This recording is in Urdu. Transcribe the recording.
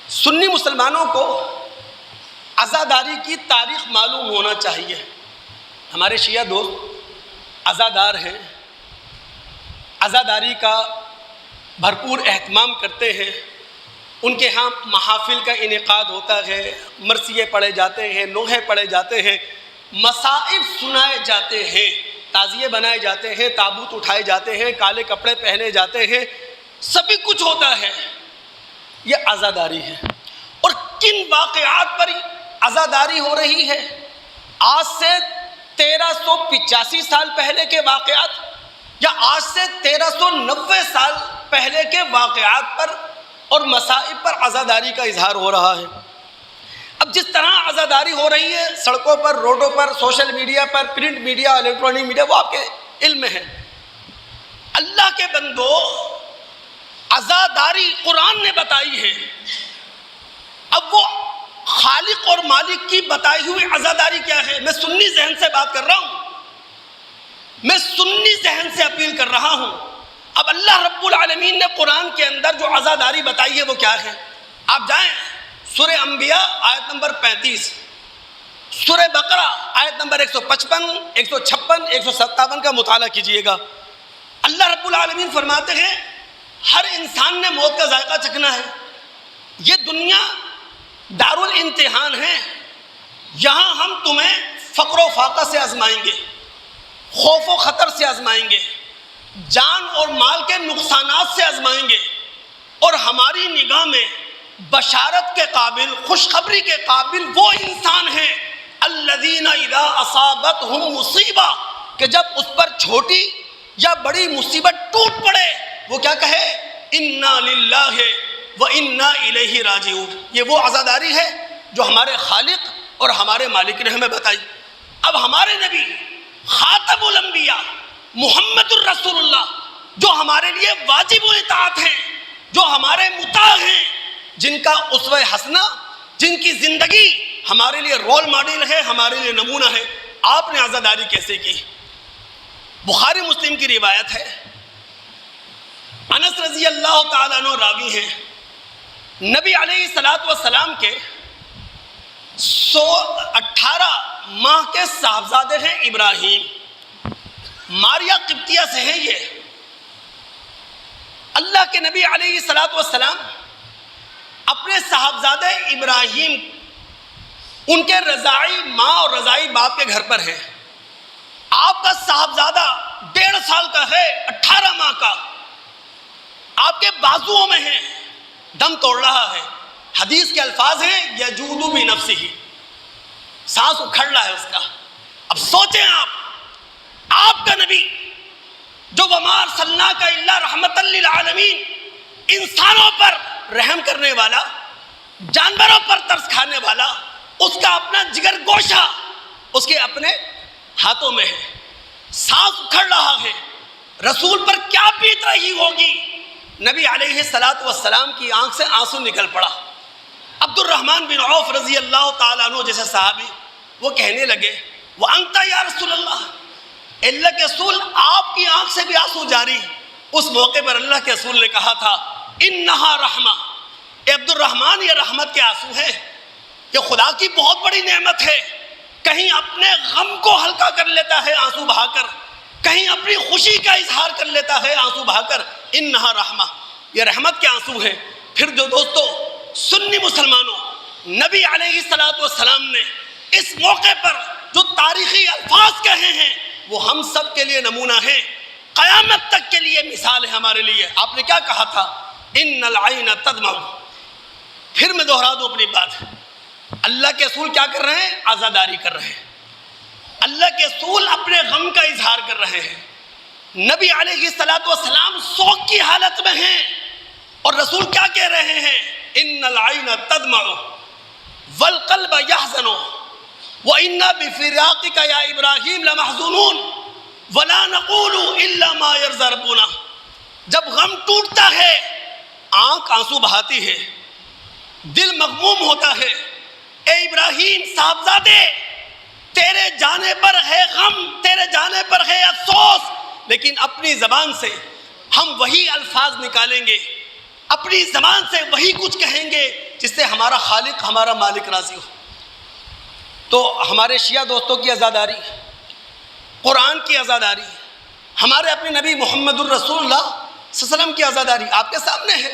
سنی مسلمانوں کو عزاداری کی تاریخ معلوم ہونا چاہیے. ہمارے شیعہ دوست عزادار ہیں، عزاداری کا بھرپور اہتمام کرتے ہیں. ان کے ہاں محافل کا انعقاد ہوتا ہے، مرثیے پڑھے جاتے ہیں، نوحے پڑھے جاتے ہیں، مصائب سنائے جاتے ہیں، تعزیے بنائے جاتے ہیں، تابوت اٹھائے جاتے ہیں، کالے کپڑے پہنے جاتے ہیں، سبھی کچھ ہوتا ہے. یہ عزاداری ہے. اور کن واقعات پر عزاداری ہو رہی ہے؟ آج سے 1385 سال پہلے کے واقعات یا آج سے 1390 سال پہلے کے واقعات پر اور مصائب پر عزاداری کا اظہار ہو رہا ہے. اب جس طرح عزاداری ہو رہی ہے سڑکوں پر، روڈوں پر، سوشل میڈیا پر، پرنٹ میڈیا، الیکٹرانک میڈیا، وہ آپ کے علم میں ہے. اللہ کے بندو، عزاداری قرآن نے بتائی ہے. اب وہ خالق اور مالک کی بتائی ہوئی عزاداری کیا ہے؟ میں سنی ذہن سے بات کر رہا ہوں، میں سنی ذہن سے اپیل کر رہا ہوں. اب اللہ رب العالمین نے قرآن کے اندر جو عزاداری بتائی ہے وہ کیا ہے؟ آپ جائیں سورہ انبیاء آیت نمبر 35، سورہ بقرہ آیت نمبر 155، 156، 157 کا مطالعہ کیجئے گا. اللہ رب العالمین فرماتے ہیں ہر انسان نے موت کا ذائقہ چکھنا ہے. یہ دنیا دار الامتحان ہے. یہاں ہم تمہیں فقر و فاقہ سے آزمائیں گے، خوف و خطر سے آزمائیں گے، جان اور مال کے نقصانات سے آزمائیں گے. اور ہماری نگاہ میں بشارت کے قابل، خوشخبری کے قابل وہ انسان ہیں الذین اذا اصابتہم مصیبہ، کہ جب اس پر چھوٹی یا بڑی مصیبت ٹوٹ پڑے وہ کیا کہے؟ انا للہ و انا الیہ راجعون. یہ وہ عزاداری ہے جو ہمارے خالق اور ہمارے مالک نے ہمیں بتائی. اب ہمارے نبی خاتم الانبیاء محمد الرسول اللہ جو ہمارے لیے واجب الاطاعت ہیں، جو ہمارے مطاع ہیں، جن کا اسوہ حسنہ، جن کی زندگی ہمارے لیے رول ماڈل ہے، ہمارے لیے نمونہ ہے، آپ نے عزاداری کیسے کی؟ بخاری مسلم کی روایت ہے، انس رضی اللہ تعالیٰ عنہ راوی ہیں، نبی علیہ السلام کے 18 ماہ کے صاحبزادے ہیں ابراہیم، ماریا قبطیہ سے ہیں. یہ اللہ کے نبی علیہ السلام اپنے صاحبزادے ابراہیم ان کے رضاعی ماں اور رضاعی باپ کے گھر پر ہیں. آپ کا صاحبزادہ 1.5 سال کا ہے، 18 ماہ کا، آپ کے بازوؤں میں ہے، دم توڑ رہا ہے. حدیث کے الفاظ ہیں یجود بنفسہ، سانس اکھڑ رہا ہے اس کا. اب سوچیں آپ کا نبی جو وما ارسلناک الا رحمۃ للعالمین، انسانوں پر رحم کرنے والا، جانوروں پر ترس کھانے والا، اس کا اپنا جگر گوشہ اس کے اپنے ہاتھوں میں ہے، سانس اکھڑ رہا ہے. رسول پر کیا بیت رہی ہوگی؟ نبی علیہ السلام کی آنکھ سے آنسو نکل پڑا. عبد الرحمن بن عوف رضی اللہ تعالیٰ عنہ جیسے صحابی وہ کہنے لگے وَأَنْتَ يَا رسول اللہ، اللہ کے رسول آپ کی آنکھ سے بھی آنسو جاری. اس موقع پر اللہ کے رسول نے کہا تھا انہا رحمہ، اے عبد الرحمن یہ رحمت کے آنسو ہیں، یہ خدا کی بہت بڑی نعمت ہے. کہیں اپنے غم کو ہلکا کر لیتا ہے آنسو بہا کر، کہیں اپنی خوشی کا اظہار کر لیتا ہے آنسو بہا کر. انہا رحمہ، یہ رحمت کے آنسو ہیں. پھر جو دوستو سنی مسلمانوں، نبی علیہ السلام نے اس موقع پر جو تاریخی الفاظ کہے ہیں وہ ہم سب کے لیے نمونہ ہے، قیامت تک کے لیے مثال ہے ہمارے لیے. آپ نے کیا کہا تھا؟ ان العین تدمع. پھر میں دہرا دوں اپنی بات، اللہ کے رسول کیا کر رہے ہیں؟ عزاداری کر رہے ہیں. اللہ کے رسول اپنے غم کا اظہار کر رہے ہیں. نبی علیہ السلام سوگ کی حالت میں ہیں اور رسول کیا کہہ رہے ہیں؟ ان العین تدمع والقلب يحزن وَإِنَّا بِفِرَاقِكَ يَا إِبْرَاهِيمُ لَمَحْزُونُونَ وَلَا نَقُولُ إِلَّا مَا يَرْضَى رَبُّنَا. جب غم ٹوٹتا ہے آنکھ آنسو بہاتی ہے، دل مغموم ہوتا ہے. اے ابراہیم صاحبزادے، تیرے جانے پر ہے غم، تیرے جانے پر ہے افسوس، لیکن اپنی زبان سے ہم وہی الفاظ نکالیں گے اپنی زبان سے وہی کچھ کہیں گے جس سے ہمارا خالق ہمارا مالک راضی ہو. تو ہمارے شیعہ دوستوں کی عزاداری، قرآن کی عزاداری، ہمارے اپنے نبی محمد الرسول اللہ صلی اللہ علیہ وسلم کی عزاداری آپ کے سامنے ہے.